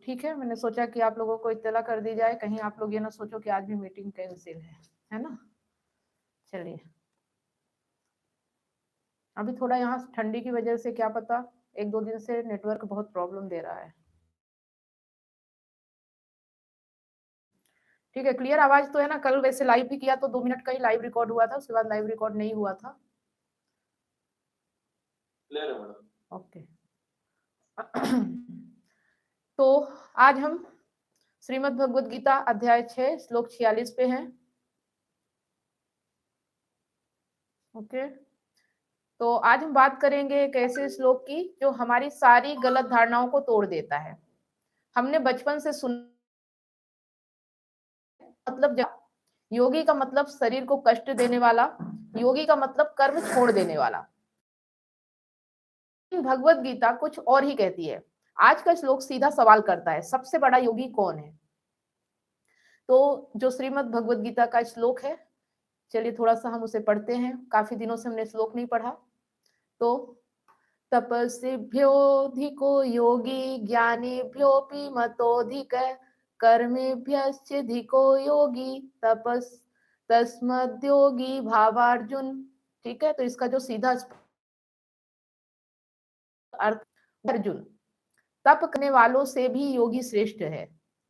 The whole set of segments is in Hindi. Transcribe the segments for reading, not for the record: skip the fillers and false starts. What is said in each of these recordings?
ठीक है, मैंने सोचा कि आप लोगों को इत्तला कर दी जाए, कहीं आप लोग ये ना सोचो कि आज भी मीटिंग कैंसिल है ना। चलिए, अभी थोड़ा यहाँ ठंडी की वजह से क्या पता 1-2 दिन से नेटवर्क बहुत प्रॉब्लम दे रहा है। ठीक है, क्लियर आवाज तो है ना। कल वैसे लाइव भी किया तो 2 मिनट का ही लाइव रिकॉर्ड हुआ था, उसके बाद लाइव रिकॉर्ड नहीं हुआ था। क्लियर है मैडम। ओके। तो आज हम श्रीमद् भगवद गीता अध्याय 6 श्लोक 46 पे हैं। ओके, तो आज हम बात करेंगे एक ऐसे श्लोक की जो हमारी सारी गलत धारणाओं को तोड़ देता है। हमने बचपन से सुन मतलब योगी का मतलब शरीर को कष्ट देने वाला, योगी का मतलब कर्म छोड़ देने वाला। भगवत गीता कुछ और ही कहती है। आज का श्लोक सीधा सवाल करता है, सबसे बड़ा योगी कौन है? तो जो श्रीमद् भगवत गीता का श्लोक है, चलिए थोड़ा सा हम उसे पढ़ते हैं। काफी दिनों से हमने श्लोक नहीं पढ़ा। तो तपस्विभ्योऽधिको योगी ज्ञानिभ्योऽपि मतोऽधिक कर्मेभ्यश्चाधिको योगी तस्मद्योगी भावार्जुन। ठीक है, तो इसका जो सीधा अर्थ, अर्जुन तप करने वालों से भी योगी श्रेष्ठ है।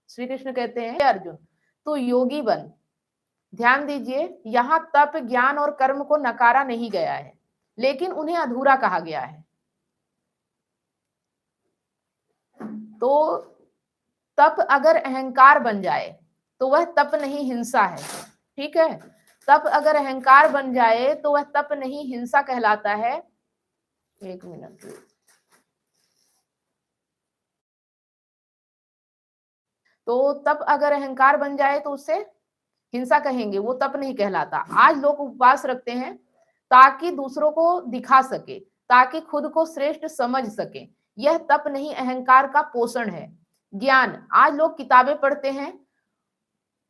श्री कृष्ण कहते हैं अर्जुन तो योगी बन। ध्यान दीजिए, यहाँ तप ज्ञान और कर्म को नकारा नहीं गया है, लेकिन उन्हें अधूरा कहा गया है। तो तप अगर अहंकार बन जाए तो वह तप नहीं हिंसा है। ठीक है, तप अगर अहंकार बन जाए तो वह तप नहीं हिंसा कहलाता है। एक मिनट, तो तप अगर अहंकार बन जाए तो उसे हिंसा कहेंगे, वो तप नहीं कहलाता। आज लोग उपवास रखते हैं ताकि दूसरों को दिखा सके, ताकि खुद को श्रेष्ठ समझ सके। यह तप नहीं, अहंकार का पोषण है। ज्ञान, आज लोग किताबें पढ़ते हैं,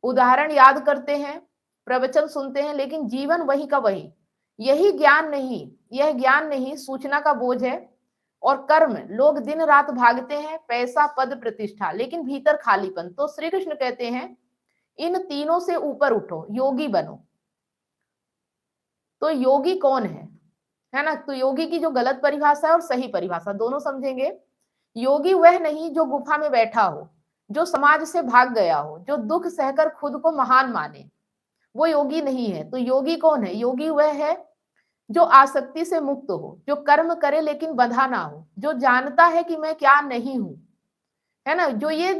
उदाहरण याद करते हैं, प्रवचन सुनते हैं, लेकिन जीवन वही का वही। यही ज्ञान नहीं, यह ज्ञान नहीं, सूचना का बोझ है। और कर्म, लोग दिन रात भागते हैं, पैसा पद प्रतिष्ठा, लेकिन भीतर खालीपन। तो श्री कृष्ण कहते हैं इन तीनों से ऊपर उठो, योगी बनो। तो योगी कौन है ना। तो योगी की जो गलत परिभाषा है और सही परिभाषा दोनों समझेंगे। योगी वह नहीं जो गुफा में बैठा हो, जो समाज से भाग गया हो, जो दुख सहकर खुद को महान माने, वो योगी नहीं है। तो योगी कौन है? योगी वह है जो आसक्ति से मुक्त हो, जो कर्म करे लेकिन बंधा ना हो, जो जानता है कि मैं क्या नहीं हूं, है ना। जो ये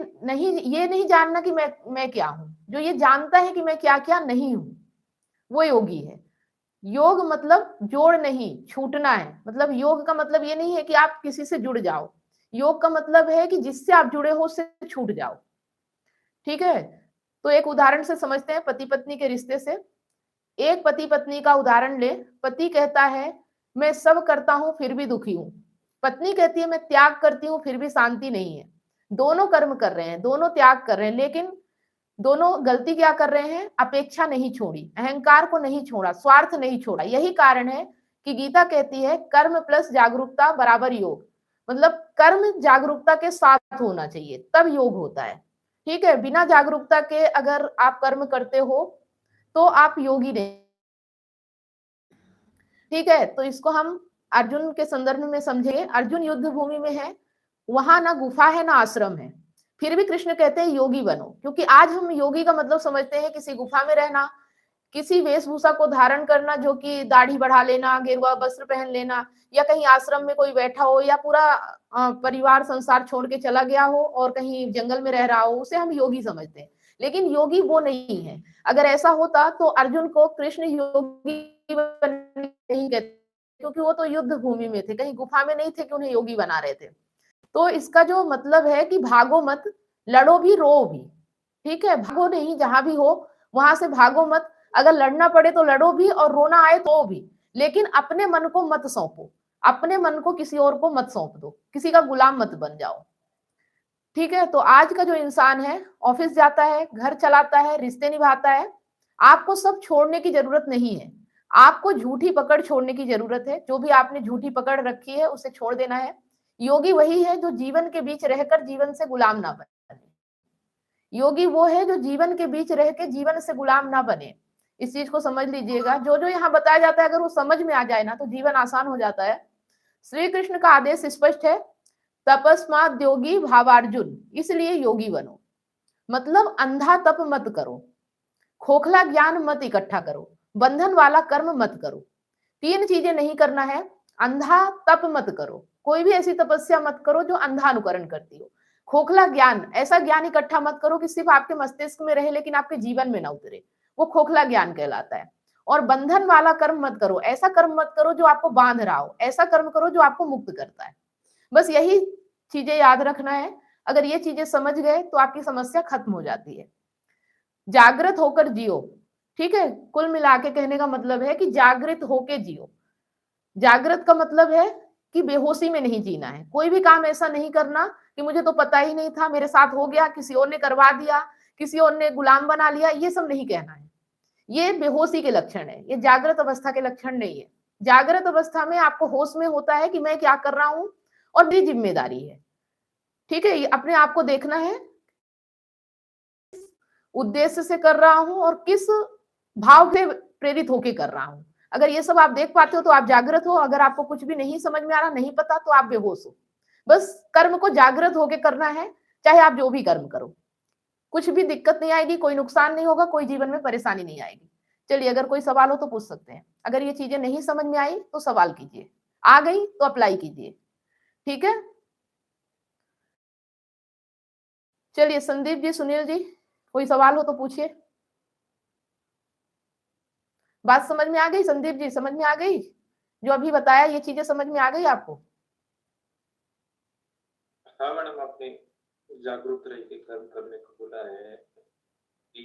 नहीं जानना कि मैं क्या हूं, जो ये जानता है कि मैं क्या क्या नहीं हूं, वो योगी है। योग मतलब जोड़ नहीं, छूटना है। मतलब योग का मतलब ये नहीं है कि आप किसी से जुड़ जाओ, योग का मतलब है कि जिससे आप जुड़े हो उससे छूट जाओ। ठीक है, तो एक उदाहरण से समझते हैं, पति पत्नी के रिश्ते से। एक पति पत्नी का उदाहरण ले। पति कहता है मैं सब करता हूं फिर भी दुखी हूं। पत्नी कहती है मैं त्याग करती हूं फिर भी शांति नहीं है। दोनों कर्म कर रहे हैं, दोनों त्याग कर रहे हैं, लेकिन दोनों गलती क्या कर रहे हैं? अपेक्षा नहीं छोड़ी, अहंकार को नहीं छोड़ा, स्वार्थ नहीं छोड़ा। यही कारण है कि गीता कहती है कर्म प्लस जागरूकता बराबर योग। मतलब कर्म जागरूकता के साथ होना चाहिए, तब योग होता है। ठीक है, बिना जागरूकता के अगर आप कर्म करते हो तो आप योगी नहीं। ठीक है, तो इसको हम अर्जुन के संदर्भ में समझेंगे। अर्जुन युद्ध भूमि में है, वहां ना गुफा है ना आश्रम है, फिर भी कृष्ण कहते हैं योगी बनो। क्योंकि आज हम योगी का मतलब समझते हैं किसी गुफा में रहना, किसी वेशभूषा को धारण करना, जो कि दाढ़ी बढ़ा लेना, गेरुआ वस्त्र पहन लेना, या कहीं आश्रम में कोई बैठा हो, या पूरा परिवार संसार छोड़ के चला गया हो और कहीं जंगल में रह रहा हो, उसे हम योगी समझते हैं। लेकिन योगी वो नहीं है। अगर ऐसा होता तो अर्जुन को कृष्ण योगी नहीं कहते, क्योंकि वो तो युद्ध भूमि में थे, कहीं गुफा में नहीं थे कि उन्हें योगी बना रहे थे। तो इसका जो मतलब है कि भागो मत, लड़ो भी रो भी। ठीक है, भागो नहीं, जहां भी हो वहां से भागो मत। अगर लड़ना पड़े तो लड़ो भी, और रोना आए तो भी, लेकिन अपने मन को मत सौंपो, अपने मन को किसी और को मत सौंप दो, किसी का गुलाम मत बन जाओ। ठीक है, तो आज का जो इंसान है, ऑफिस जाता है, घर चलाता है, रिश्ते निभाता है, आपको सब छोड़ने की जरूरत नहीं है। आपको झूठी पकड़ छोड़ने की जरूरत है। जो भी आपने झूठी पकड़ रखी है उसे छोड़ देना है। योगी वही है जो जीवन के बीच रहकर जीवन से गुलाम ना बने। योगी वो है जो जीवन के बीच रह के जीवन से गुलाम ना बने। इस चीज को समझ लीजिएगा। जो जो यहाँ बताया जाता है अगर वो समझ में आ जाए ना तो जीवन आसान हो जाता है। श्री कृष्ण का आदेश स्पष्ट है, तपस्मात् योगी भावार्जुन, इसलिए योगी बनो। मतलब अंधा तप मत करो, खोखला ज्ञान मत इकट्ठा करो, बंधन वाला कर्म मत करो। 3 चीजें नहीं करना है। अंधा तप मत करो, कोई भी ऐसी तपस्या मत करो जो अंधा अनुकरण करती हो। खोखला ज्ञान, ऐसा ज्ञान इकट्ठा मत करो कि सिर्फ आपके मस्तिष्क में रहे लेकिन आपके जीवन में ना उतरे, वो खोखला ज्ञान कहलाता है। और बंधन वाला कर्म मत करो, ऐसा कर्म मत करो जो आपको बांध रहा हो, ऐसा कर्म करो जो आपको मुक्त करता है। बस यही चीजें याद रखना है। अगर ये चीजें समझ गए तो आपकी समस्या खत्म हो जाती है। जागृत होकर जियो, ठीक है। कुल मिला के कहने का मतलब है कि जागृत होके जियो। जागृत का मतलब है कि बेहोशी में नहीं जीना है। कोई भी काम ऐसा नहीं करना कि मुझे तो पता ही नहीं था, मेरे साथ हो गया, किसी और ने करवा दिया, किसी और ने गुलाम बना लिया, ये सब नहीं कहना है। ये बेहोशी के लक्षण है, ये जागृत अवस्था के लक्षण नहीं है। जागृत अवस्था में आपको होश में होता है कि मैं क्या कर रहा हूं और मेरी जिम्मेदारी है, ठीक है। अपने आप को देखना है, उद्देश्य से कर रहा हूं और किस भाव से प्रेरित होके कर रहा हूं। अगर ये सब आप देख पाते हो तो आप जागृत हो। अगर आपको कुछ भी नहीं समझ में आ रहा, नहीं पता, तो आप बेहोश हो। बस कर्म को जागृत होके करना है, चाहे आप जो भी कर्म करो। कुछ भी दिक्कत नहीं आएगी, कोई नुकसान नहीं होगा, कोई जीवन में परेशानी नहीं आएगी। चलिए, अगर कोई सवाल हो तो पूछ सकते हैं। अगर ये चीजें नहीं समझ में आई तो सवाल कीजिए, आ गई तो अप्लाई कीजिए, ठीक है। चलिए संदीप जी, सुनील जी, कोई सवाल हो तो पूछिए। बात समझ में आ गई संदीप जी? समझ में आ गई जो अभी बताया, ये चीजें समझ में आ गई आपको? हाँ मैडम, आपने जागरूक रह के कर्म करने को बोला है कि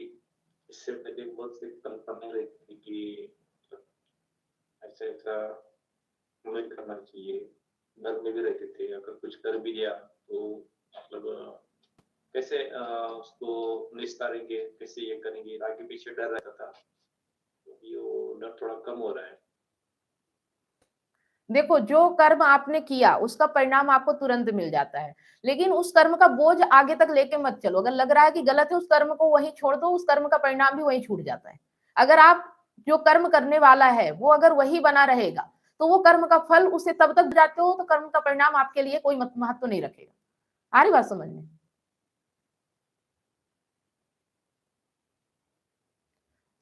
इससे पहले बहुत सी कल्पना रहती थी कि ऐसा ऐसा हमें करना चाहिए। डर में भी रहते थे, अगर कुछ कर भी दिया तो मतलब कैसे उसको निस्तारेंगे, कैसे ये करेंगे, आगे पीछे डर रहता था। तो वो डर थोड़ा कम हो रहा है। देखो, जो कर्म आपने किया उसका परिणाम आपको तुरंत मिल जाता है, लेकिन उस कर्म का बोझ आगे तक लेके मत चलो। अगर लग रहा है कि गलत है, उस कर्म को वहीं छोड़ दो, उस कर्म का परिणाम भी वहीं छूट जाता है। अगर आप जो कर्म करने वाला है वो अगर वही बना रहेगा तो वो कर्म का फल उसे तब तक जाते हो तो कर्म का परिणाम आपके लिए कोई महत्व नहीं रखेगा। आ रही बात समझ में?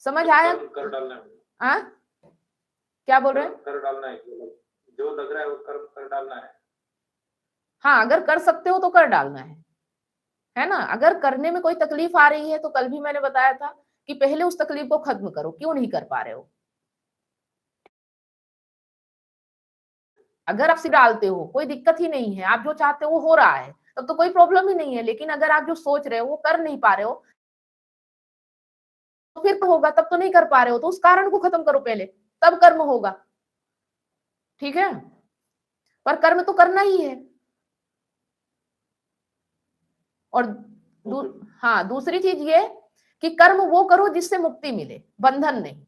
समझ आया? कर्म कर डालना है। हाँ, क्या बोल रहे हैं? कर डालना है, जो लग रहा है वो कर्म कर डालना है। हाँ, अगर कर सकते हो तो कर डालना है ना। अगर करने में कोई तकलीफ आ रही है तो कल भी मैंने बताया था कि पहले उस तकलीफ को खत्म करो। क्यों नहीं कर पा रहे हो? अगर आप सिर्फ डालते हो, कोई दिक्कत ही नहीं है, आप जो चाहते हो वो हो रहा है, तब तो कोई प्रॉब्लम ही नहीं है। लेकिन अगर आप जो सोच रहे हो वो कर नहीं पा रहे हो तो फिर तो होगा, तब तो नहीं कर पा रहे हो, तो उस कारण को खत्म करो पहले, तब कर्म होगा, ठीक है। पर कर्म तो करना ही है। और हाँ, दूसरी चीज ये कि कर्म वो करो जिससे मुक्ति मिले, बंधन नहीं।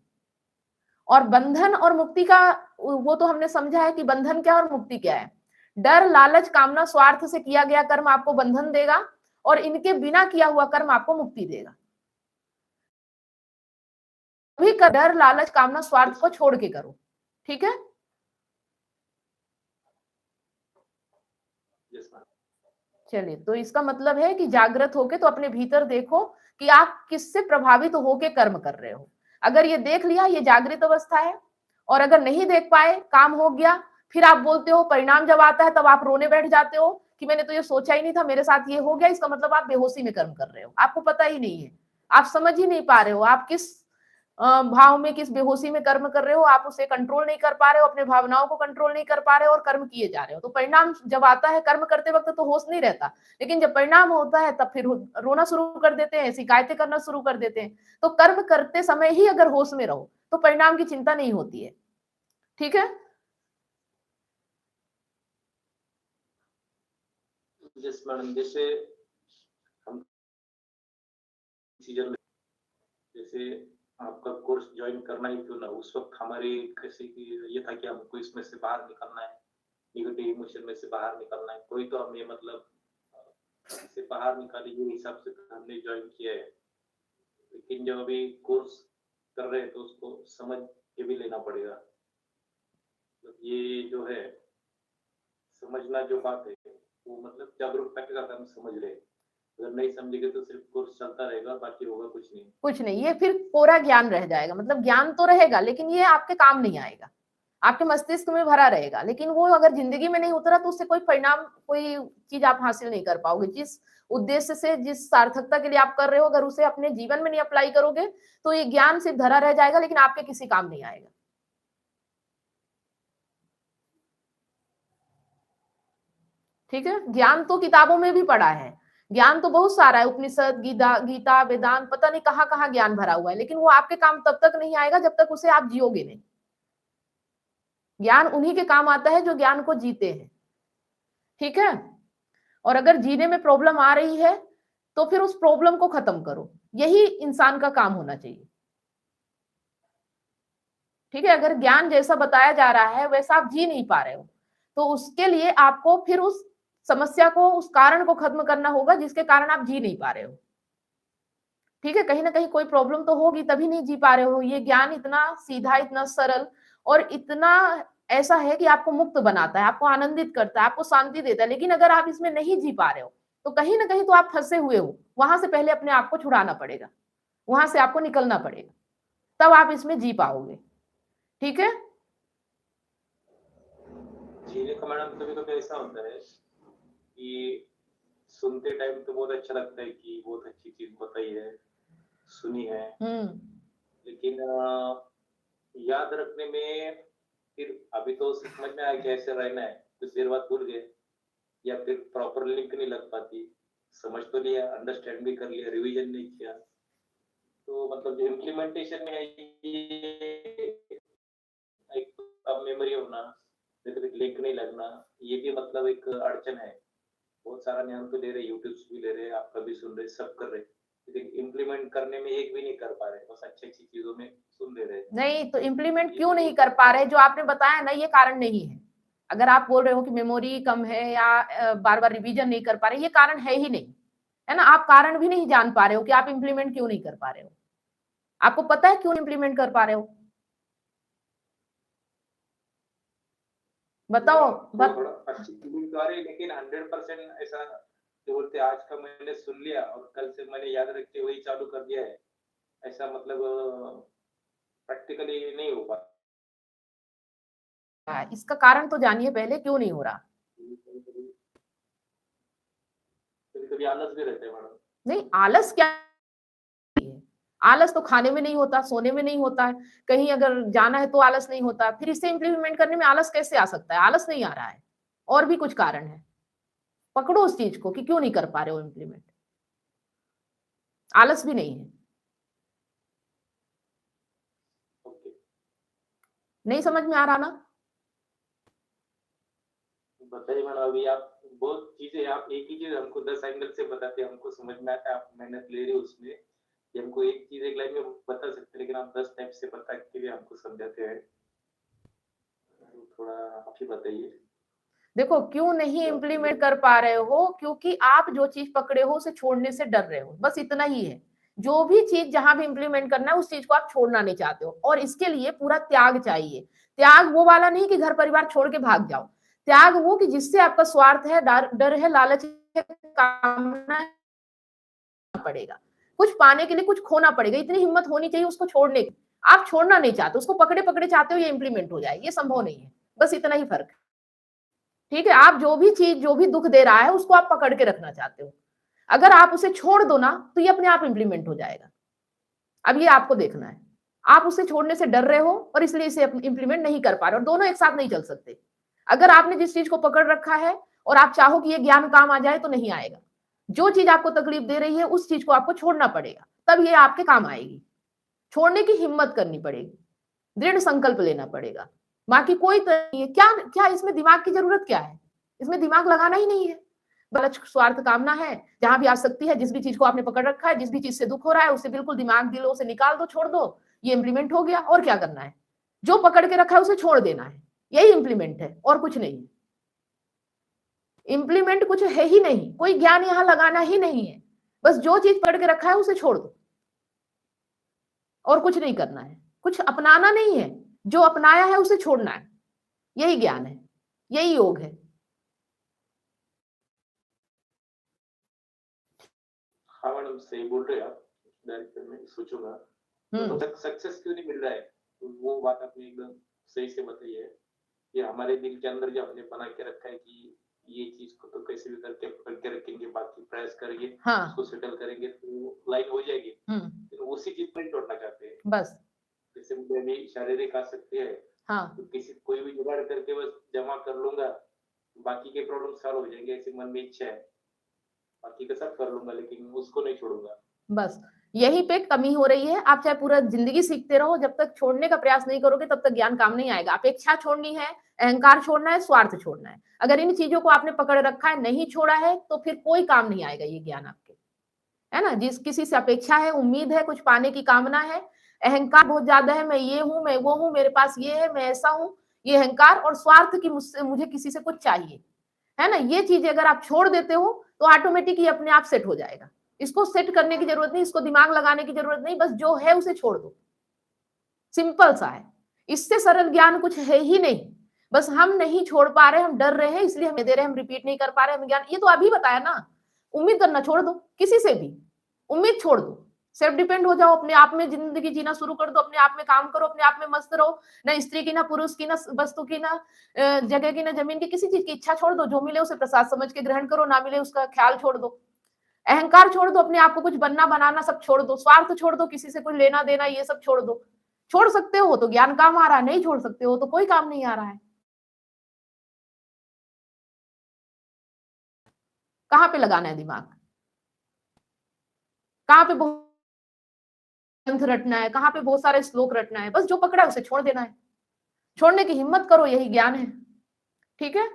और बंधन और मुक्ति का वो तो हमने समझा है कि बंधन क्या और मुक्ति क्या है। डर, लालच, कामना, स्वार्थ से किया गया कर्म आपको बंधन देगा और इनके बिना किया हुआ कर्म आपको मुक्ति देगा। भी डर, लालच, कामना, स्वार्थ को छोड़ के करो, ठीक है। चलिए, तो इसका मतलब है कि जागृत होके तो अपने भीतर देखो कि आप किससे प्रभावित होके कर्म कर रहे हो। अगर ये देख लिया, ये जागृत अवस्था है। और अगर नहीं देख पाए, काम हो गया, फिर आप बोलते हो, परिणाम जब आता है तब आप रोने बैठ जाते हो कि मैंने तो ये सोचा ही नहीं था, मेरे साथ ये हो गया। इसका मतलब आप बेहोशी में कर्म कर रहे हो, आपको पता ही नहीं है, आप समझ ही नहीं पा रहे हो आप किस भाव में, किस बेहोशी में कर्म कर रहे हो। आप उसे कंट्रोल नहीं कर पा रहे हो, अपने भावनाओं को कंट्रोल नहीं कर पा रहे हो और कर्म किए जा रहे हो। तो परिणाम जब आता है, कर्म करते वक्त तो होश नहीं रहता, लेकिन जब परिणाम होता है तब फिर रोना शुरू कर देते हैं, शिकायतें करना शुरू कर देते हैं। तो कर्म करते समय ही अगर होश में रहो तो परिणाम की चिंता नहीं होती है, ठीक है। मैडम, जैसे हम सीजन, जैसे आपका कोर्स ज्वाइन करना ही क्यों ना, उस वक्त हमारी कैसे की ये था कि हमको इसमें से बाहर निकलना है, नेगेटिव इमोशन में से बाहर निकलना है, कोई तो हमें मतलब इससे बाहर निकाले ये हिसाब से हमने ज्वाइन किया है। लेकिन जब अभी कोर्स कर रहे हैं तो उसको समझ के भी लेना पड़ेगा। मतलब ये जो है समझना जो बात है वो मतलब जागरूकता के साथ हम समझ रहे हैं। अगर नहीं समझेंगे तो सिर्फ कोर्स चलता रहेगा, बाकी होगा कुछ नहीं, ये फिर कोरा ज्ञान रह जाएगा। मतलब ज्ञान तो रहेगा लेकिन ये आपके काम नहीं आएगा, आपके मस्तिष्क में भरा रहेगा, लेकिन वो अगर जिंदगी में नहीं उतरा तो उससे कोई परिणाम, कोई चीज आप हासिल नहीं कर पाओगे। जिस उद्देश्य से, जिस सार्थकता के लिए आप कर रहे हो, अगर उसे अपने जीवन में नहीं अप्लाई करोगे तो ये ज्ञान सिर्फ धरा रह जाएगा, लेकिन आपके किसी काम नहीं आएगा। ठीक है, ज्ञान तो किताबों में भी पढ़ा है, ज्ञान तो बहुत सारा है, उपनिषद, गीता, वेदांत, पता नहीं कहाँ कहाँ ज्ञान भरा हुआ है, लेकिन वो आपके काम तब तक नहीं आएगा जब तक उसे आप जियोगे नहीं। ज्ञान उन्हीं के काम आता है जो ज्ञान को जीते हैं। ठीक है, और अगर जीने में प्रॉब्लम आ रही है तो फिर उस प्रॉब्लम को खत्म करो, यही इंसान का काम होना चाहिए। ठीक है, अगर ज्ञान जैसा बताया जा रहा है वैसा आप जी नहीं पा रहे हो तो उसके लिए आपको फिर उस समस्या को, उस कारण को खत्म करना होगा जिसके कारण आप जी नहीं पा रहे हो। ठीक है, कहीं ना कहीं कोई प्रॉब्लम तो होगी तभी नहीं जी पा रहे हो। ये ज्ञान इतना सीधा, इतना सरल और इतना ऐसा है कि आपको मुक्त बनाता है, आपको आनंदित करता है, आपको शांति देता है। लेकिन अगर आप इसमें नहीं जी पा रहे हो तो कहीं ना कहीं तो आप फंसे हुए हो, वहां से पहले अपने आप को छुड़ाना पड़ेगा, वहां से आपको निकलना पड़ेगा, तब आप इसमें जी पाओगे। ठीक है, जीने का मैडम कभी कभी ऐसा होता है कि सुनते टाइम तो बहुत अच्छा लगता है कि बहुत अच्छी चीज बताई है, सुनी है, लेकिन याद रखने में फिर अभी तो समझ में आया कैसे रहना है, कुछ देर बाद भूल गए या फिर प्रॉपर लिंक नहीं लग पाती, समझ तो लिया, अंडरस्टैंड भी कर लिया, रिवीजन नहीं किया, तो मतलब जो इम्प्लीमेंटेशन में है ये एक अब मेमोरी होना, लिंक नहीं लगना, ये भी मतलब एक अड़चन है। बहुत सारा ज्ञान तो ले रहे, यूट्यूब भी ले रहे, आप कभी सुन रहे, सब कर रहे, लेकिन इम्प्लीमेंट करने में एक भी नहीं कर पा रहे, बस अच्छी अच्छी चीजों में सुन ले रहे। नहीं तो इम्प्लीमेंट क्यों नहीं कर पा रहे? जो आपने बताया ना, ये कारण नहीं है। अगर आप बोल रहे हो कि मेमोरी कम है या बार बार रिवीजन नहीं कर पा रहे, ये कारण है ही नहीं, है ना। आप कारण भी नहीं जान पा रहे हो कि आप इम्प्लीमेंट क्यों नहीं कर पा रहे हो। आपको पता है क्यों इम्प्लीमेंट कर पा रहे हो? बताओ। अच्छी फीलिंग तो आ रही, लेकिन 100% ऐसा जो बोलते आज का मैंने सुन लिया और कल से मैंने याद रख के वही चालू कर दिया है, ऐसा मतलब प्रैक्टिकली नहीं हो पा। इसका कारण तो जानिए पहले, क्यों नहीं हो रहा। कभी कभी आलस भी रहते हैं मैडम। नहीं, आलस क्या है? आलस तो खाने में नहीं होता, सोने में नहीं होता है, कहीं अगर जाना है तो आलस नहीं होता, फिर इसे इम्प्लीमेंट करने में आलस कैसे आ सकता है? आलस नहीं आ रहा है, और भी कुछ कारण है। पकड़ो उस चीज को कि क्यों नहीं कर पा रहे हो इम्प्लीमेंट। आलस भी नहीं है। नहीं समझ में आ रहा ना? बताइए मैडम, अभी आप बहुत चीजें, आप एक ही चीज हमको 10 एंगल से बताते हैं, हमको समझ में आता है, आप मेहनत ले रहे हो उसमें कि हमको एक चीज एक लाइन में बता सकते हैं, लेकिन आप 10 टाइप से बता के भी हमको समझाते हैं, तो थोड़ा आप ही बताइए। देखो, क्यों नहीं इम्प्लीमेंट कर पा रहे हो? क्योंकि आप जो चीज पकड़े हो उसे छोड़ने से डर रहे हो, बस इतना ही है। जो भी चीज जहां भी इम्प्लीमेंट करना है उस चीज को आप छोड़ना नहीं चाहते हो, और इसके लिए पूरा त्याग चाहिए। त्याग वो वाला नहीं कि घर परिवार छोड़ के भाग जाओ, त्याग वो कि जिससे आपका स्वार्थ है, डर है, लालच है, कामना पड़ेगा, कुछ पाने के लिए कुछ खोना पड़ेगा, इतनी हिम्मत होनी चाहिए उसको छोड़ने की। आप छोड़ना नहीं चाहते, उसको पकड़े पकड़े चाहते हो ये इम्प्लीमेंट हो जाए, ये संभव नहीं है। बस इतना ही फर्क है। ठीक है, आप जो भी चीज, जो भी दुख दे रहा है उसको आप पकड़ के रखना चाहते हो, अगर आप उसे छोड़ दो ना तो ये अपने आप इम्प्लीमेंट हो जाएगा। अब ये आपको देखना है, आप उसे छोड़ने से डर रहे हो और इसलिए इसे इम्प्लीमेंट नहीं कर पा रहे हो, दोनों एक साथ नहीं चल सकते। अगर आपने जिस चीज को पकड़ रखा है और आप चाहो कि ये ज्ञान काम आ जाए तो नहीं आएगा। जो चीज आपको तकलीफ दे रही है उस चीज को आपको छोड़ना पड़ेगा, तब ये आपके काम आएगी। छोड़ने की हिम्मत करनी पड़ेगी, दृढ़ संकल्प लेना पड़ेगा, बाकी कोई नहीं है। क्या क्या इसमें दिमाग की जरूरत क्या है? इसमें दिमाग लगाना ही नहीं है। बस स्वार्थ कामना है, जहां भी आसक्ति है, जिस भी चीज को आपने पकड़ रखा है, जिस भी चीज से दुख हो रहा है उसे बिल्कुल दिमाग दिलों से निकाल दो, छोड़ दो, ये इम्प्लीमेंट हो गया। और क्या करना है? जो पकड़ के रखा है उसे छोड़ देना है, यही इम्प्लीमेंट है और कुछ नहीं। इम्प्लीमेंट कुछ है ही नहीं, कोई ज्ञान यहां लगाना ही नहीं है, बस जो चीज पढ़ के रखा है उसे छोड़ दो और कुछ नहीं करना है, कुछ अपनाना नहीं है, जो अपनाया है उसे छोड़ना है, यही ज्ञान है, यही योग है। हाँ मैडम, सही बोल रहे हैं आप। डायरेक्टर में सोचूंगा। तो सक्सेस क्यों नहीं मिल रहा है, तो वो बात आपने एकदम सही से बताई है कि हमारे दिल के अंदर जो हमने बना के रखा है कि ये चीज को तो कैसे भी करके पकड़ के रखेंगे, बाकी प्रयास करेंगे, उसको सेटल करेंगे तो लाइन हो जाएगी, तो उसी चीज पर छोड़ना चाहते हैं बस। जैसे मुझे अभी शारीरिक आसक्ति है, तो किसी कोई भी जुगाड़ करके बस जमा कर लूंगा, बाकी के प्रॉब्लम सॉल्व हो जाएंगे, ऐसी मन में इच्छा है, बाकी का सब कर लूंगा लेकिन उसको नहीं छोड़ूंगा। बस यही पे कमी हो रही है। आप चाहे पूरा जिंदगी सीखते रहो, जब तक छोड़ने का प्रयास नहीं करोगे तब तक ज्ञान काम नहीं आएगा। अपेक्षा छोड़नी है, अहंकार छोड़ना है, स्वार्थ छोड़ना है। अगर इन चीजों को आपने पकड़ रखा है, नहीं छोड़ा है, तो फिर कोई काम नहीं आएगा ये ज्ञान आपके, है ना। जिस किसी से अपेक्षा है, उम्मीद है, कुछ पाने की कामना है, अहंकार बहुत ज्यादा है, मैं ये हूं, मैं वो हूं, मेरे पास ये है, मैं ऐसा हूं, ये अहंकार और स्वार्थ की मुझे किसी से कुछ चाहिए, है ना। ये चीजें अगर आप छोड़ देते हो तो ऑटोमेटिक ये अपने आप सेट हो जाएगा। इसको सेट करने की जरूरत नहीं, इसको दिमाग लगाने की जरूरत नहीं, बस जो है उसे छोड़ दो। सिंपल सा है, इससे सरल ज्ञान कुछ है ही नहीं। बस हम नहीं छोड़ पा रहे, हम डर रहे हैं, इसलिए हम दे रहे हैं, हम रिपीट नहीं कर पा रहे हम ज्ञान। ये तो अभी बताया ना, उम्मीद करना छोड़ दो, किसी से भी उम्मीद छोड़ दो, सेल्फ डिपेंड हो जाओ, अपने आप में जिंदगी जीना शुरू कर दो, अपने आप में काम करो, अपने आप में मस्त रहो। ना स्त्री की, ना पुरुष की, ना वस्तु की, ना जगह की, ना जमीन की, किसी चीज की इच्छा छोड़ दो। जो मिले उसे प्रसाद समझ के ग्रहण करो, ना मिले उसका ख्याल छोड़ दो। अहंकार छोड़ दो, अपने आप को कुछ बनना बनाना सब छोड़ दो। स्वार्थ छोड़ दो, किसी से कुछ लेना देना ये सब छोड़ दो। छोड़ सकते हो तो ज्ञान काम आ रहा है, नहीं छोड़ सकते हो तो कोई काम नहीं आ रहा है। कहाँ पे लगाना है दिमाग, कहाँ पे बहुत ग्रंथ रटना है, कहाँ पे बहुत सारे श्लोक रटना है, बस जो पकड़ा है उसे छोड़ देना है। छोड़ने की हिम्मत करो, यही ज्ञान है। ठीक है।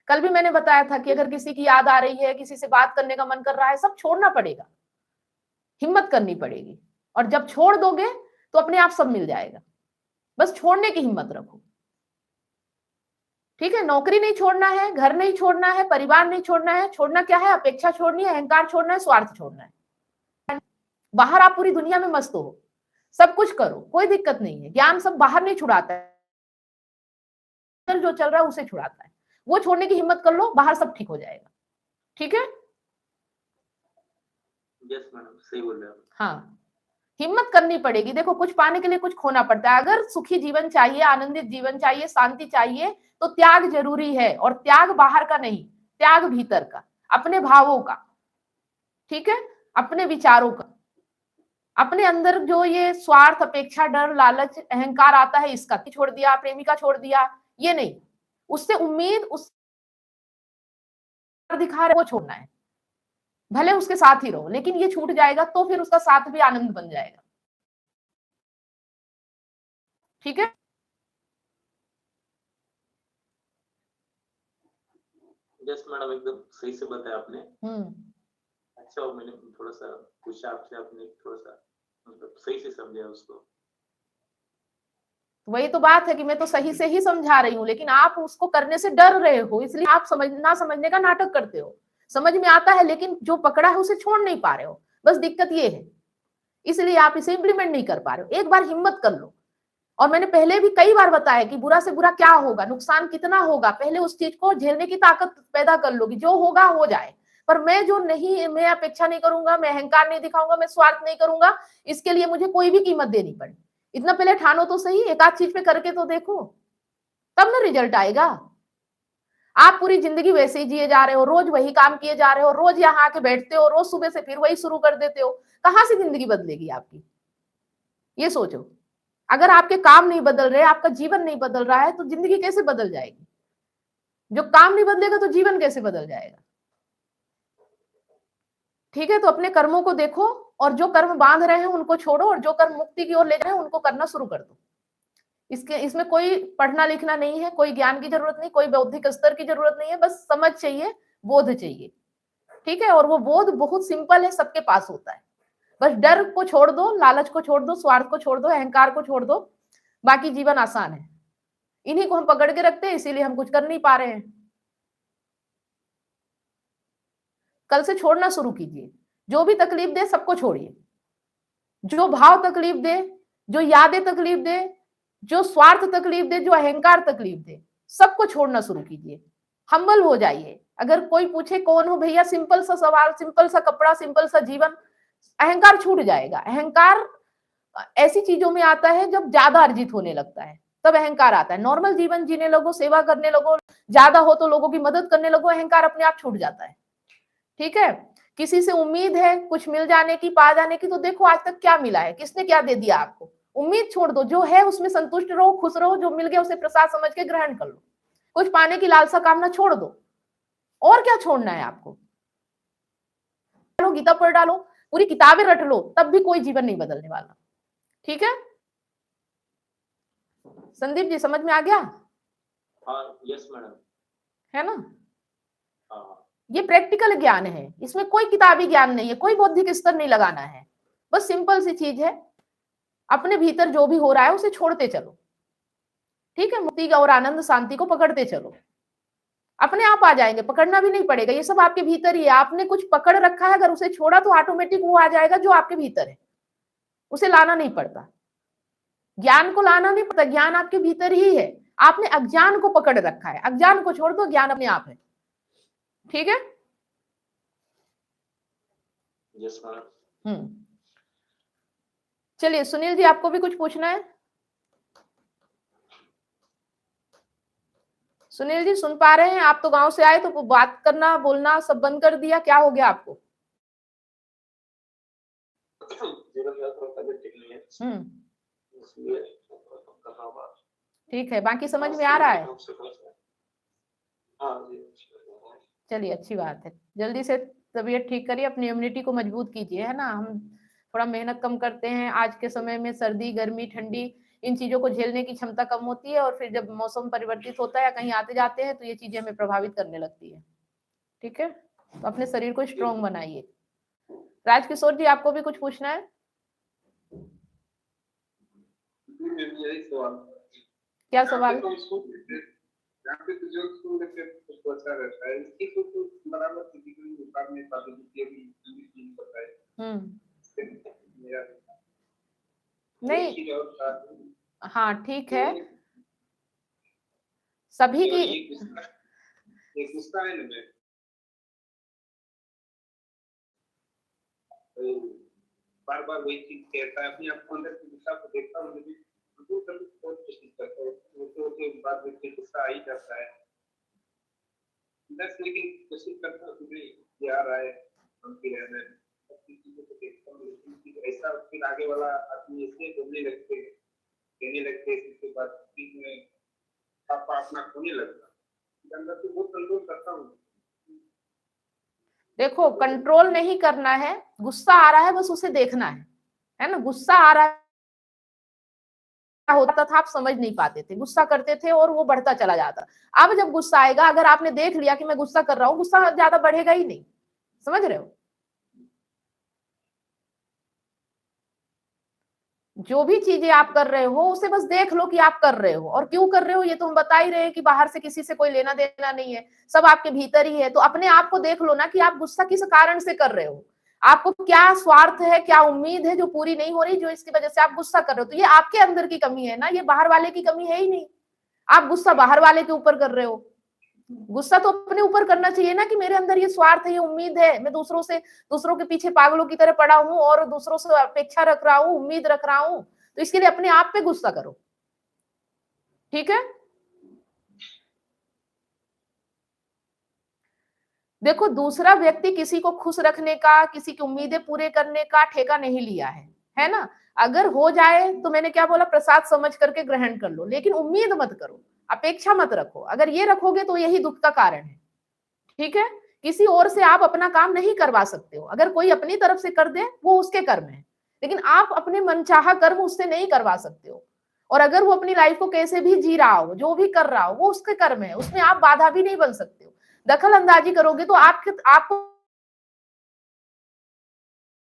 कल भी मैंने बताया था कि अगर किसी की याद आ रही है, किसी से बात करने का मन कर रहा है, सब छोड़ना पड़ेगा, हिम्मत करनी पड़ेगी। और जब छोड़ दोगे तो अपने आप सब मिल जाएगा, बस छोड़ने की हिम्मत रखो। ठीक है। नौकरी नहीं छोड़ना है, घर नहीं छोड़ना है, परिवार नहीं छोड़ना है। छोड़ना क्या है? अपेक्षा छोड़नी है, अहंकार छोड़ना है, स्वार्थ छोड़ना है। बाहर आप पूरी दुनिया में मस्त हो, सब कुछ करो, कोई दिक्कत नहीं है। ज्ञान सब बाहर नहीं छुड़ाता है, जो चल रहा है उसे छुड़ाता है। वो छोड़ने की हिम्मत कर लो, बाहर सब ठीक हो जाएगा। ठीक है। यस मैडम, सही बोल रहे हैं। हाँ, हिम्मत करनी पड़ेगी। देखो, कुछ पाने के लिए कुछ खोना पड़ता है। अगर सुखी जीवन चाहिए, आनंदित जीवन चाहिए, शांति चाहिए, तो त्याग जरूरी है। और त्याग बाहर का नहीं, त्याग भीतर का, अपने भावों का। ठीक है। अपने विचारों का, अपने अंदर जो ये स्वार्थ, अपेक्षा, डर, लालच, अहंकार आता है, इसका छोड़ दिया, प्रेमिका छोड़ दिया, ये नहीं। उससे उम्मीद, उस दिखा रहे वो छोड़ना है। भले उसके साथ ही रहो, लेकिन ये छूट जाएगा तो फिर उसका साथ भी आनंद बन जाएगा। ठीक है। यस मैडम, एकदम सही से बताया आपने। अच्छा, और मैंने थोड़ा सा पूछा आपसे, आपने थोड़ा सा मतलब सही से समझा उसको। वही तो बात है कि मैं तो सही से ही समझा रही हूँ, लेकिन आप उसको करने से डर रहे हो, इसलिए आप समझने का नाटक करते हो। समझ में आता है, लेकिन जो पकड़ा है उसे छोड़ नहीं पा रहे हो, बस दिक्कत ये है, इसलिए आप इसे इम्प्लीमेंट नहीं कर पा रहे हो। एक बार हिम्मत कर लो। और मैंने पहले भी कई बार बताया कि बुरा से बुरा क्या होगा, नुकसान कितना होगा, पहले उस चीज को झेलने की ताकत पैदा कर लो कि जो होगा हो जाए। पर मैं जो नहीं, मैं अपेक्षा नहीं करूंगा, मैं अहंकार नहीं दिखाऊंगा, मैं स्वार्थ नहीं करूंगा, इसके लिए मुझे कोई भी कीमत देनी पड़े। इतना पहले ठानो तो सही, एक आध चीज पे करके तो देखो, तब ना रिजल्ट आएगा। आप पूरी जिंदगी वैसे ही जिए जा रहे हो, रोज वही काम किए जा रहे हो, रोज यहाँ आके बैठते हो, रोज सुबह से फिर वही शुरू कर देते हो, कहाँ से जिंदगी बदलेगी आपकी? ये सोचो। अगर आपके काम नहीं बदल रहे, आपका जीवन नहीं बदल रहा है, तो जिंदगी कैसे बदल जाएगी? जो काम नहीं बदलेगा तो जीवन कैसे बदल जाएगा? ठीक है। तो अपने कर्मों को देखो, और जो कर्म बांध रहे हैं उनको छोड़ो, और जो कर्म मुक्ति की ओर ले रहे हैं उनको करना शुरू कर दो। इसमें कोई पढ़ना लिखना नहीं है, कोई ज्ञान की जरूरत नहीं, कोई बौद्धिक स्तर की जरूरत नहीं है, बस समझ चाहिए, बोध चाहिए। ठीक है। और वो बोध बहुत सिंपल है, सबके पास होता है। बस डर को छोड़ दो, लालच को छोड़ दो, स्वार्थ को छोड़ दो, अहंकार को छोड़ दो, बाकी जीवन आसान है। इन्हीं को हम पकड़ के रखते हैं, इसीलिए हम कुछ कर नहीं पा रहे हैं। कल से छोड़ना शुरू कीजिए। जो भी तकलीफ दे सबको छोड़िए, जो भाव तकलीफ दे, जो यादें तकलीफ दे, जो स्वार्थ तकलीफ दे, जो अहंकार तकलीफ दे, सबको छोड़ना शुरू कीजिए। हम्बल हो जाइए। अगर कोई पूछे कौन हो भैया, सिंपल सा सवाल, सिंपल सा कपड़ा, सिंपल सा जीवन, अहंकार छूट जाएगा। अहंकार ऐसी चीजों में आता है जब ज्यादा अर्जित होने लगता है, तब अहंकार आता है। नॉर्मल जीवन जीने लगो, सेवा करने लगो, ज्यादा हो तो लोगों की मदद करने लगो, अहंकार अपने आप छूट जाता है। ठीक है, किसी से उम्मीद है कुछ मिल जाने की, पा जाने की, तो देखो आज तक क्या मिला है, किसने क्या दे दिया आपको। उम्मीद छोड़ दो, जो है उसमें संतुष्ट रहो, खुश रहो, जो मिल गया उसे प्रसाद समझ के ग्रहण कर लो। कुछ पाने की लालसा कामना छोड़ दो, और क्या छोड़ना है आपको। गीता पढ़ डालो, पूरी किताबें रट लो, तब भी कोई जीवन नहीं बदलने वाला। ठीक है संदीप जी, समझ में आ गया? हाँ, यस मैडम। है ना? हाँ, ये प्रैक्टिकल ज्ञान है, इसमें कोई किताबी ज्ञान नहीं है, कोई बौद्धिक स्तर नहीं लगाना है। बस सिंपल सी चीज है, अपने भीतर जो भी हो रहा है उसे छोड़ते चलो। ठीक है, मुक्ति और आनंद शांति को पकड़ते चलो, अपने आप आ जाएंगे, पकड़ना भी नहीं पड़ेगा। ये सब आपके भीतर ही है। आपने कुछ पकड़ रखा है, अगर उसे छोड़ा तो ऑटोमेटिक वो आ जाएगा जो आपके भीतर है, उसे लाना नहीं पड़ता। ज्ञान को लाना नहीं पड़ता, ज्ञान आपके भीतर ही है। आपने अज्ञान को पकड़ रखा है, अज्ञान को छोड़ दो, ज्ञान अपने आप है। ठीक है, यस मैडम। चलिए सुनील जी, आपको भी कुछ पूछना है? सुनील जी सुन पा रहे हैं? आप तो गांव से आए तो बात करना बोलना सब बंद कर दिया, क्या हो गया आपको? ठीक है, बाकी समझ में आ रहा है? चलिए अच्छी बात है, जल्दी से तबीयत ठीक करिए, अपनी इम्यूनिटी को मजबूत कीजिए, है ना। हम थोड़ा मेहनत कम करते हैं आज के समय में, सर्दी गर्मी ठंडी इन चीजों को झेलने की क्षमता कम होती है, और फिर जब मौसम परिवर्तित होता है या कहीं आते जाते हैं तो ये चीजें हमें प्रभावित करने लगती है। ठीक है, तो अपने शरीर को स्ट्रॉन्ग बनाइए। राजकिशोर जी, आपको भी कुछ पूछना है? क्या सवाल? यहाँ पे तो जो स्कूल में कुछ बचा रहता है, इसकी कुछ बराबर फिजिकली मुकाबले पाते जितने भी टीम होता है। नहीं, हाँ ठीक है, सभी की एक गुस्सा है ना, बार बार वही चीज कहता है, अपने आप को अंदर की गुस्सा को देखता हूँ, मुझे कभी बहुत कोशिश करता हूँ, वो बाद में गुस्सा आ ही जाता है बस, लेकिन कोशिश करता हूँ कि ये आ रहा है हम की रहना है, चीजों को देखता हूँ, लेकिन ऐसा फिर आगे वाला आदमी ऐसे बोलने लगते हैं, कहने लगते हैं, इसके बाद चीज में पापा अपना खोने लगता, अंदर से बहुत कंट्रोल करता हूँ। देखो, कंट्रोल नहीं करना है, गुस्सा आ रहा है बस उसे देखना है ना। गुस्सा आ रहा होता था, आप समझ नहीं पाते थे, गुस्सा करते थे और वो बढ़ता चला जाता। अब जब गुस्सा आएगा, अगर आपने देख लिया कि मैं गुस्सा कर रहा हूँ, गुस्सा ज्यादा बढ़ेगा ही नहीं। समझ रहे हो? जो भी चीजें आप कर रहे हो उसे बस देख लो कि आप कर रहे हो, और क्यों कर रहे हो ये तो हम बता ही रहे हैं कि बाहर से किसी से कोई लेना देना नहीं है, सब आपके भीतर ही है। तो अपने आप को देख लो ना कि आप गुस्सा किस कारण से कर रहे हो, आपको क्या स्वार्थ है, क्या उम्मीद है जो पूरी नहीं हो रही, जो इसकी वजह से आप गुस्सा कर रहे हो। तो ये आपके अंदर की कमी है ना, ये बाहर वाले की कमी है ही नहीं। आप गुस्सा बाहर वाले के ऊपर कर रहे हो। गुस्सा तो अपने ऊपर करना चाहिए ना, कि मेरे अंदर ये स्वार्थ है, ये उम्मीद है, मैं दूसरों के पीछे पागलों की तरह पड़ा हूं और दूसरों से अपेक्षा रख रहा हूं, उम्मीद रख रहा हूं। तो इसके लिए अपने आप पे गुस्सा करो। ठीक है, देखो, दूसरा व्यक्ति किसी को खुश रखने का, किसी की उम्मीदें पूरे करने का ठेका नहीं लिया है ना। अगर हो जाए तो मैंने क्या बोला, प्रसाद समझ करके ग्रहण कर लो, लेकिन उम्मीद मत करो, अपेक्षा मत रखो। अगर ये रखोगे तो यही दुख का कारण है। ठीक है, किसी और से आप अपना काम नहीं करवा सकते हो। अगर कोई अपनी तरफ से कर दे वो उसके कर्म है, लेकिन आप अपने मनचाहा कर्म उससे नहीं करवा सकते हो। और अगर वो अपनी लाइफ को कैसे भी जी रहा हो, जो भी कर रहा हो, वो उसके कर्म है, उसमें आप बाधा भी नहीं बन सकते हो। दखल अंदाजी करोगे तो आपको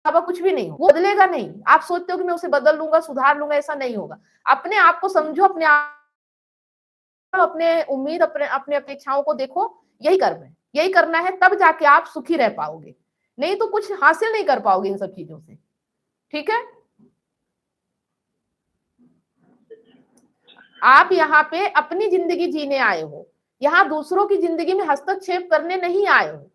कुछ भी नहीं, वो बदलेगा नहीं। आप सोचते हो कि मैं उसे बदल लूंगा, सुधार लूंगा, ऐसा नहीं होगा। अपने आप को समझो, अपने उम्मीद, अपने अपेक्षाओं को देखो, यही कर्म है। यही करना है, तब जाके आप सुखी रह पाओगे, नहीं तो कुछ हासिल नहीं कर पाओगे इन सब चीजों से। ठीक है, आप यहाँ पे अपनी जिंदगी जीने आए हो, यहाँ दूसरों की जिंदगी में हस्तक्षेप करने नहीं आए हो।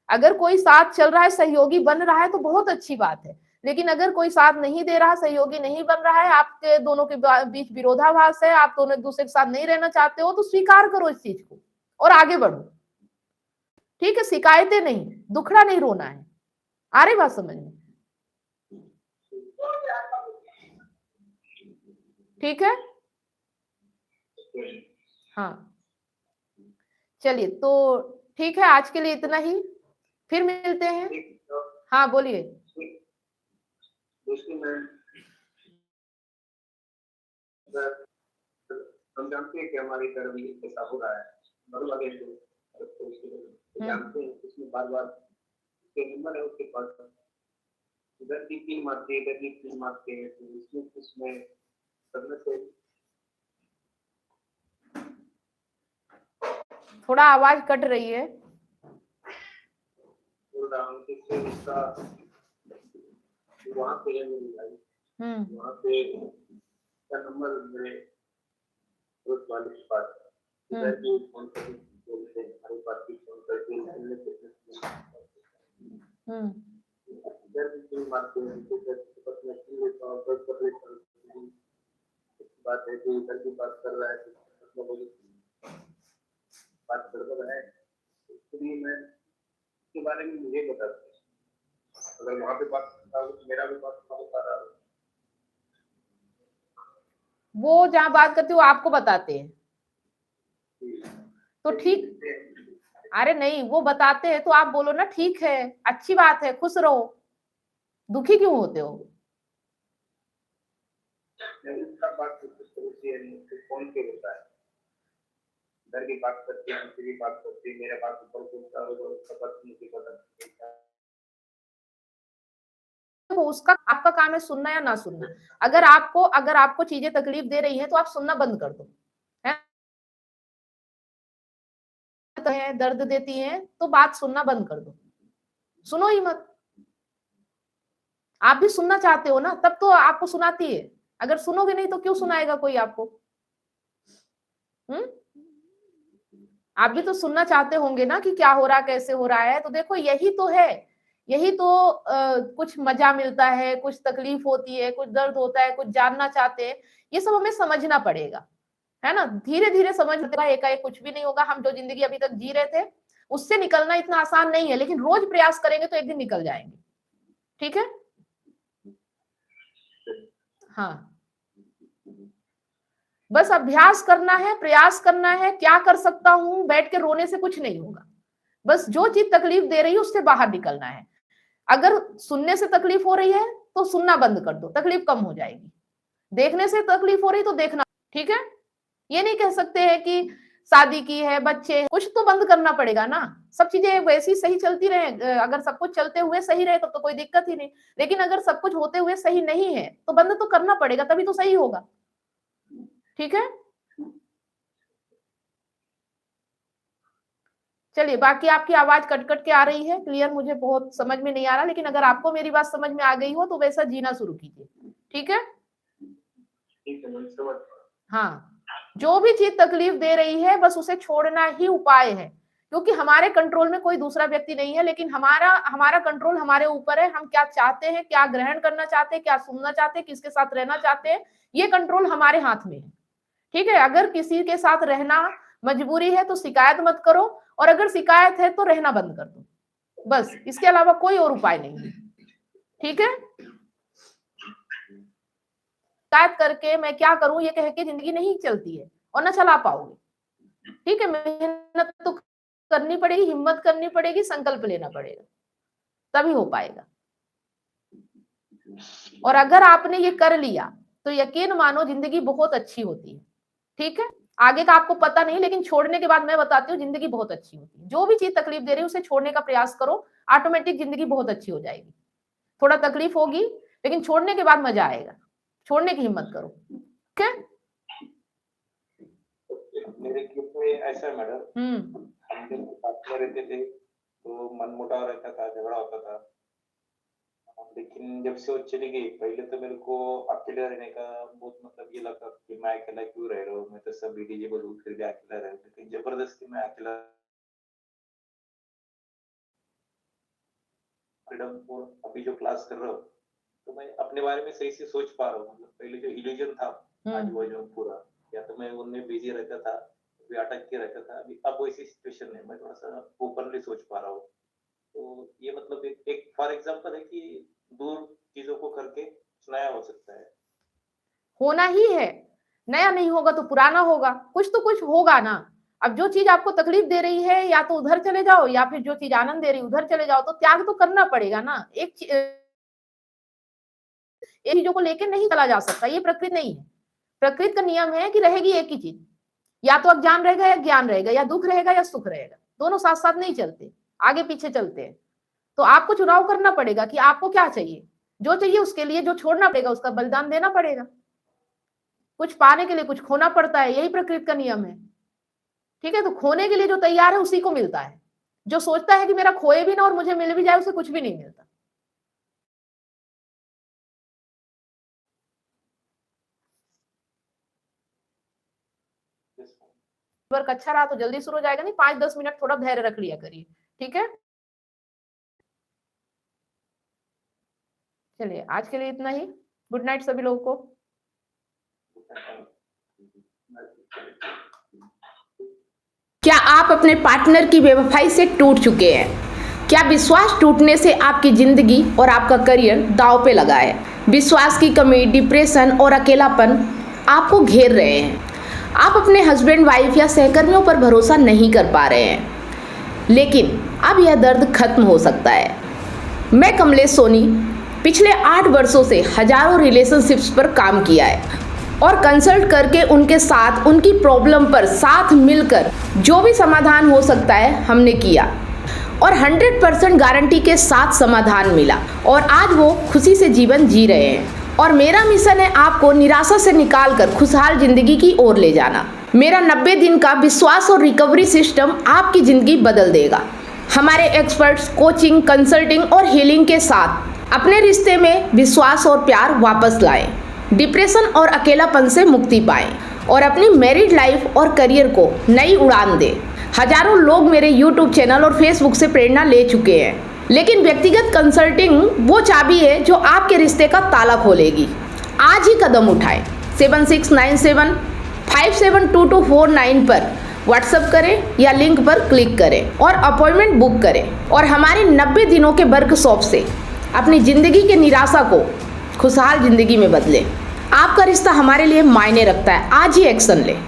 अगर कोई साथ चल रहा है, सहयोगी बन रहा है तो बहुत अच्छी बात है, लेकिन अगर कोई साथ नहीं दे रहा, सहयोगी नहीं बन रहा है, आपके दोनों के बीच विरोधाभास है, आप दोनों एक दूसरे के साथ नहीं रहना चाहते हो, तो स्वीकार करो इस चीज को और आगे बढ़ो। ठीक है, शिकायतें नहीं, दुखड़ा नहीं रोना है। आ रही बात समझ में? ठीक है, हाँ चलिए, तो ठीक है, आज के लिए इतना ही, फिर मिलते हैं। हाँ बोलिए। हम जानते हैं कि हमारी धर्म कैसा हो रहा है, जानते हैं उसमें बार बार नंबर है उसके पास, इधर की तीन मारते हैं, इधर की तीन मारते हैं, तो इसमें करने से थोड़ा आवाज कट रही है। वहाँ पे मेरी भाई, वहाँ पे का नंबर मेरे दोस्त वाले के पास, इधर भी फोन करके बोलते हैं, हमारे पास भी फोन करके इधर भी तीन मारते हैं, बात है कि इधर की बात कर रहा है, बात कर रहा है, इसलिए मैं इसके बारे में मुझे बता दें, अगर वहाँ पे बात करता हूँ मेरा भी बात बता रहा हूँ, वो जहाँ बात करते हो आपको बताते हैं तो ठीक, अरे नहीं, वो बताते हैं तो आप बोलो ना ठीक है, अच्छी बात है, खुश रहो, दुखी क्यों होते हो? बात फोन पे होता है, घर की बात करते हैं, की बात करते हैं, मेरा बात ऊपर पूछता है, उसका बात मुझे पता, तो उसका आपका काम है सुनना या ना सुनना। अगर आपको चीजें तकलीफ दे रही हैं तो आप सुनना बंद कर दो, है दर्द देती हैं तो बात सुनना बंद कर दो, सुनो ही मत। आप भी सुनना चाहते हो ना, तब तो आपको सुनाती है, अगर सुनोगे नहीं तो क्यों सुनाएगा कोई आपको? आप भी तो सुनना चाहते होंगे ना कि क्या हो रहा, कैसे हो रहा है। तो देखो यही तो है, यही तो कुछ मजा मिलता है, कुछ तकलीफ होती है, कुछ दर्द होता है, कुछ जानना चाहते हैं, ये सब हमें समझना पड़ेगा, है ना। धीरे धीरे समझ लेगा, एकाएक कुछ भी नहीं होगा। हम जो जिंदगी अभी तक जी रहे थे उससे निकलना इतना आसान नहीं है, लेकिन रोज प्रयास करेंगे तो एक दिन निकल जाएंगे। ठीक है, हाँ बस अभ्यास करना है, प्रयास करना है। क्या कर सकता हूं, बैठ के रोने से कुछ नहीं होगा, बस जो चीज तकलीफ दे रही है उससे बाहर निकलना है। अगर सुनने से तकलीफ हो रही है तो सुनना बंद कर दो, तकलीफ कम हो जाएगी। देखने से तकलीफ हो रही तो देखना। ठीक है, ये नहीं कह सकते हैं कि शादी की है, बच्चे, कुछ तो बंद करना पड़ेगा ना। सब चीजें वैसी सही चलती रहे, अगर सब कुछ चलते हुए सही रहे तब तो कोई दिक्कत ही नहीं, लेकिन अगर सब कुछ होते हुए सही नहीं है तो बंद तो करना पड़ेगा, तभी तो सही होगा। ठीक है, चलिए, बाकी आपकी आवाज कट कट के आ रही है, क्लियर मुझे बहुत समझ में नहीं आ रहा, लेकिन अगर आपको मेरी बात समझ में आ गई हो तो वैसा जीना शुरू कीजिए। ठीक है, हाँ जो भी चीज तकलीफ दे रही है बस उसे छोड़ना ही उपाय है, क्योंकि हमारे कंट्रोल में कोई दूसरा व्यक्ति नहीं है, लेकिन हमारा कंट्रोल हमारे ऊपर है। हम क्या चाहते हैं, क्या ग्रहण करना चाहते हैं, क्या सुनना चाहते हैं, किसके साथ रहना चाहते हैं, ये कंट्रोल हमारे हाथ में है। ठीक है, अगर किसी के साथ रहना मजबूरी है तो शिकायत मत करो, और अगर शिकायत है तो रहना बंद कर दो, बस इसके अलावा कोई और उपाय नहीं है। ठीक है, शिकायत करके मैं क्या करूं ये कह के जिंदगी नहीं चलती है और ना चला पाओगे। ठीक है, मेहनत तो करनी पड़ेगी, हिम्मत करनी पड़ेगी, संकल्प लेना पड़ेगा, तभी हो पाएगा। और अगर आपने ये कर लिया तो यकीन मानो जिंदगी बहुत अच्छी होती है। ठीक है, आगे का आपको पता नहीं, लेकिन छोड़ने के बाद मैं बताती हूँ जिंदगी बहुत अच्छी होती है। जो भी चीज तकलीफ दे रही है उसे छोड़ने का प्रयास करो, ऑटोमेटिक जिंदगी बहुत अच्छी हो जाएगी। थोड़ा तकलीफ होगी लेकिन छोड़ने के बाद मजा आएगा, छोड़ने की हिम्मत करो। ठीक है, मेरे केस में ऐसा है मैडम, हम जब साथ में रहते थे तो मनमुटाव रहता था, झगड़ा होता था। लेकिन जब से वो चली गई, पहले तो मेरे को अकेले रहने का बहुत मतलब ये लगता था कि मैं अकेला क्यों रह रहा हूँ, मैं तो सब एलिजिबल हूँ फिर भी अकेला रह, लेकिन जबरदस्ती मैं अकेला फ्रीडम और अभी जो क्लास कर रहा हूँ तो मैं अपने बारे में सही से सोच पा रहा हूँ। मतलब पहले जो इल्यूजन था आज वो जो पूरा, या तो मैं उनमें बिजी रहता था, भी अटक के रहता था, अभी अब वैसी सिचुएशन है, मैं थोड़ा सा ओपनली सोच पा रहा हूँ। तो ये मतलब एक फॉर एग्जांपल है कि दूर चीजों को करके कुछ नया हो सकता है। होना ही है, नया नहीं होगा तो पुराना होगा, कुछ तो कुछ होगा ना। अब जो चीज आपको तकलीफ दे रही है या तो उधर चले जाओ, या फिर जो चीज आनंद दे रही है उधर चले जाओ, तो त्याग तो करना पड़ेगा ना। एक चीजों को लेकर नहीं चला जा सकता, ये प्रकृति नहीं है। प्रकृति का नियम है कि रहेगी एक ही चीज, या तो अज्ञान रहेगा या ज्ञान रहेगा, या दुख रहेगा या सुख रहेगा, दोनों साथ साथ नहीं चलते, आगे पीछे चलते हैं। तो आपको चुनाव करना पड़ेगा कि आपको क्या चाहिए। जो चाहिए उसके लिए जो छोड़ना पड़ेगा, उसका बलिदान देना पड़ेगा। कुछ पाने के लिए कुछ खोना पड़ता है, यही प्रकृति का नियम है। ठीक है, तो खोने के लिए जो तैयार है उसी को मिलता है। जो सोचता है कि मेरा खोए भी ना और मुझे मिल भी जाए, उसे कुछ भी नहीं मिलता। वर्क अच्छा रहा तो जल्दी शुरू हो जाएगा, नहीं 5-10 मिनट थोड़ा धैर्य रख लिया करिए। ठीक है, चलिए आज के लिए इतना ही। गुड नाइट सभी लोगों को। क्या आप अपने पार्टनर की बेवफाई से टूट चुके हैं? क्या विश्वास टूटने से आपकी जिंदगी और आपका करियर दांव पे लगा है? विश्वास की कमी, डिप्रेशन और अकेलापन आपको घेर रहे हैं। आप अपने हस्बैंड, वाइफ या सहकर्मियों पर भरोसा नहीं कर पा रहे हैं, लेकिन अब यह दर्द खत्म हो सकता है। मैं कमलेश सोनी पिछले 8 वर्षों से हजारों रिलेशनशिप्स पर काम किया है और कंसल्ट करके उनके साथ उनकी प्रॉब्लम पर साथ मिलकर जो भी समाधान हो सकता है हमने किया, और 100% गारंटी के साथ समाधान मिला, और आज वो खुशी से जीवन जी रहे हैं। और मेरा मिशन है आपको निराशा से निकालकर खुशहाल जिंदगी की ओर ले जाना। मेरा 90 दिन का विश्वास और रिकवरी सिस्टम आपकी जिंदगी बदल देगा। हमारे एक्सपर्ट्स कोचिंग, कंसल्टिंग और हीलिंग के साथ अपने रिश्ते में विश्वास और प्यार वापस लाएं, डिप्रेशन और अकेलापन से मुक्ति पाएं और अपनी मैरिड लाइफ और करियर को नई उड़ान दें। हजारों लोग मेरे YouTube चैनल और Facebook से प्रेरणा ले चुके हैं, लेकिन व्यक्तिगत कंसल्टिंग वो चाबी है जो आपके रिश्ते का ताला खोलेगी। आज ही कदम उठाएं। 7697572249 पर व्हाट्सएप करें या लिंक पर क्लिक करें और अपॉइंटमेंट बुक करें, और हमारे 90 दिनों के वर्कशॉप से अपनी जिंदगी के निराशा को खुशहाल जिंदगी में बदलें। आपका रिश्ता हमारे लिए मायने रखता है। आज ही एक्शन लें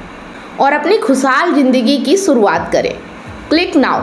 और अपनी खुशहाल जिंदगी की शुरुआत करें। Click now.